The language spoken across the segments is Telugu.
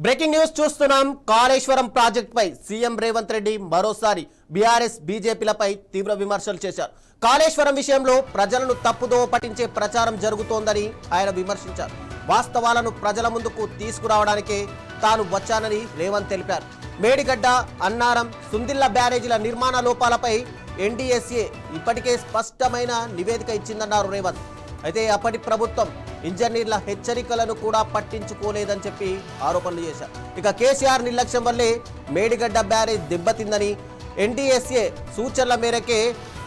బ్రేకింగ్ న్యూస్ చూస్తున్నాం. కాళేశ్వరం ప్రాజెక్టుపై సీఎం రేవంత్ రెడ్డి మరోసారి బీఆర్ఎస్ బీజేపీలపై తీవ్ర విమర్శలు చేశారు. కాళేశ్వరం విషయంలో ప్రజలను తప్పుదోవ పట్టించే ప్రచారం జరుగుతోందని ఆయన విమర్శించారు. వాస్తవాలను ప్రజల ముందుకు తీసుకురావడానికే తాను వచ్చానని రేవంత్ తెలిపారు. మేడిగడ్డ, అన్నారం, సుందిళ్ల బ్యారేజీల నిర్మాణ లోపాలపై ఎన్డీఎస్ఏ ఇప్పటికే స్పష్టమైన నివేదిక ఇచ్చిందన్నారు రేవంత్. అయితే అప్పటి ప్రభుత్వం ఇంజనీర్ల హెచ్చరికలను కూడా పట్టించుకోలేదని చెప్పి ఆరోపణలు చేశారు. ఇక కేసీఆర్ నిర్లక్ష్యం వల్లే మేడిగడ్డ బ్యారేజ్ దెబ్బతిందని, ఎన్డీఎస్ఏ సూచనల మేరకే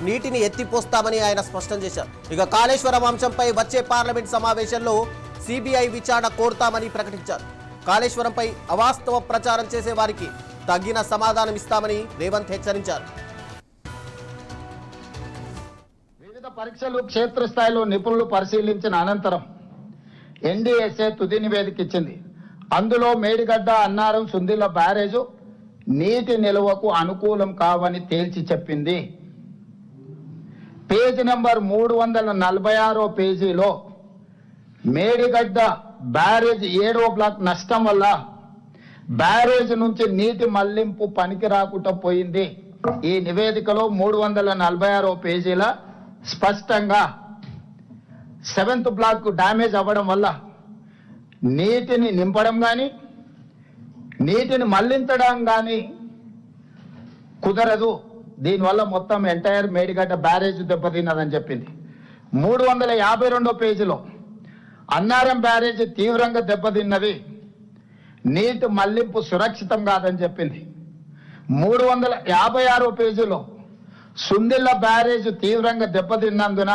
నీటిని ఎత్తిపోస్తామని ఆయన స్పష్టం చేశారు. ఇక కాళేశ్వరం అంశంపై వచ్చే పార్లమెంట్ సమావేశంలో సిబిఐ విచారణ కోరుతామని ప్రకటించారు. కాళేశ్వరంపై అవాస్తవ ప్రచారం చేసే వారికి తగిన సమాధానం ఇస్తామని రేవంత్ హెచ్చరించారు. వివిధ పరీక్షలు క్షేత్రస్థాయిలో నిపుణులు పరిశీలించిన అనంతరం ఎన్డీఎస్ఏ తుది నివేదిక ఇచ్చింది. అందులో మేడిగడ్డ, అన్నారం, సుందిళ్ల బ్యారేజు నీటి నిల్వకు అనుకూలం కావని తేల్చి చెప్పింది. పేజీ నెంబర్ 346 పేజీలో మేడిగడ్డ బ్యారేజ్ 7వ బ్లాక్ నష్టం వల్ల బ్యారేజ్ నుంచి నీటి మళ్లింపు పనికి రాకుండా పోయింది. ఈ నివేదికలో 346 పేజీల స్పష్టంగా 7th బ్లాక్ డ్యామేజ్ అవ్వడం వల్ల నీటిని నింపడం కానీ నీటిని మళ్లించడం కానీ కుదరదు. దీనివల్ల మొత్తం ఎంటైర్ మేడిగడ్డ బ్యారేజ్ దెబ్బతిన్నదని చెప్పింది. 352 పేజీలో అన్నారం బ్యారేజ్ తీవ్రంగా దెబ్బతిన్నది, నీటి మళ్లింపు సురక్షితం కాదని చెప్పింది. 356 పేజీలో సుందిళ్ల బ్యారేజ్ తీవ్రంగా దెబ్బతిన్నందున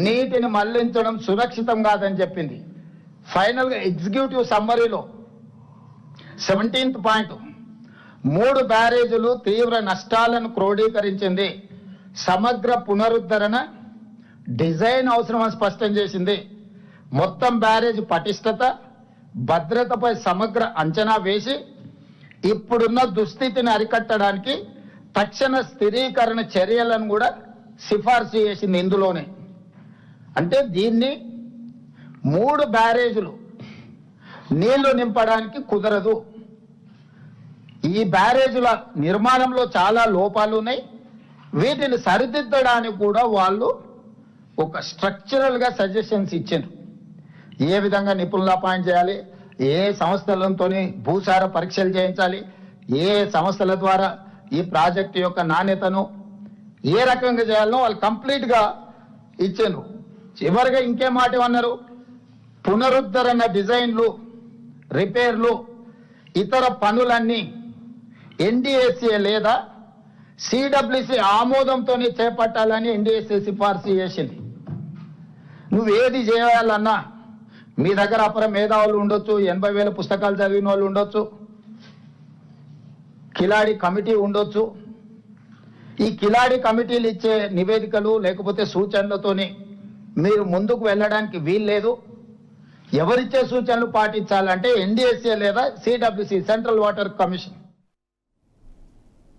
నీటిని మళ్లించడం సురక్షితం కాదని చెప్పింది. ఫైనల్గా ఎగ్జిక్యూటివ్ సమ్మరీలో 17th పాయింట్ 3 బ్యారేజీలు తీవ్ర నష్టాలను క్రోడీకరించింది, సమగ్ర పునరుద్ధరణ డిజైన్ అవసరమని స్పష్టం చేసింది. మొత్తం బ్యారేజ్ పటిష్టత, భద్రతపై సమగ్ర అంచనా వేసి ఇప్పుడున్న దుస్థితిని అరికట్టడానికి తక్షణ స్థిరీకరణ చర్యలను కూడా సిఫార్సు చేసింది ఇందులోనే. అంటే దీన్ని 3 బ్యారేజీలు నీళ్లు నింపడానికి కుదరదు. ఈ బ్యారేజీల నిర్మాణంలో చాలా లోపాలు ఉన్నాయి. వీటిని సరిదిద్దడానికి కూడా వాళ్ళు ఒక స్ట్రక్చరల్గా సజెషన్స్ ఇచ్చారు. ఏ విధంగా నిపుణులు అపాయింట్ చేయాలి, ఏ సంస్థలతో భూసార పరీక్షలు చేయించాలి, ఏ సంస్థల ద్వారా ఈ ప్రాజెక్టు యొక్క నాణ్యతను ఏ రకంగా చేయాలనో వాళ్ళు కంప్లీట్గా ఇచ్చారు. చివరిగా ఇంకే మాట అన్నారు, పునరుద్ధరణ డిజైన్లు, రిపేర్లు, ఇతర పనులన్నీ ఎన్డీఎస్ఏ లేదా సిడబ్ల్యూసి ఆమోదంతోనే చేపట్టాలని ఎన్డీఎస్ఏ సిఫార్సు చేసింది. నువ్వు ఏది చేయాలన్నా మీ దగ్గర అపర మేధావులు ఉండొచ్చు, 80,000 పుస్తకాలు చదివిన వాళ్ళు ఉండొచ్చు, కిలాడి కమిటీ ఉండొచ్చు. ఈ కిలాడి కమిటీలు ఇచ్చే నివేదికలు లేకపోతే సూచనలతోనే మీరు ముందుకు వెళ్ళడానికి వీల్లేదు. ఎవరిచ్చే సూచనలు పాటించాలంటే ఎన్డీఎస్ఏ లేదా సిడబ్ల్యూసి, సెంట్రల్ వాటర్ కమిషన్.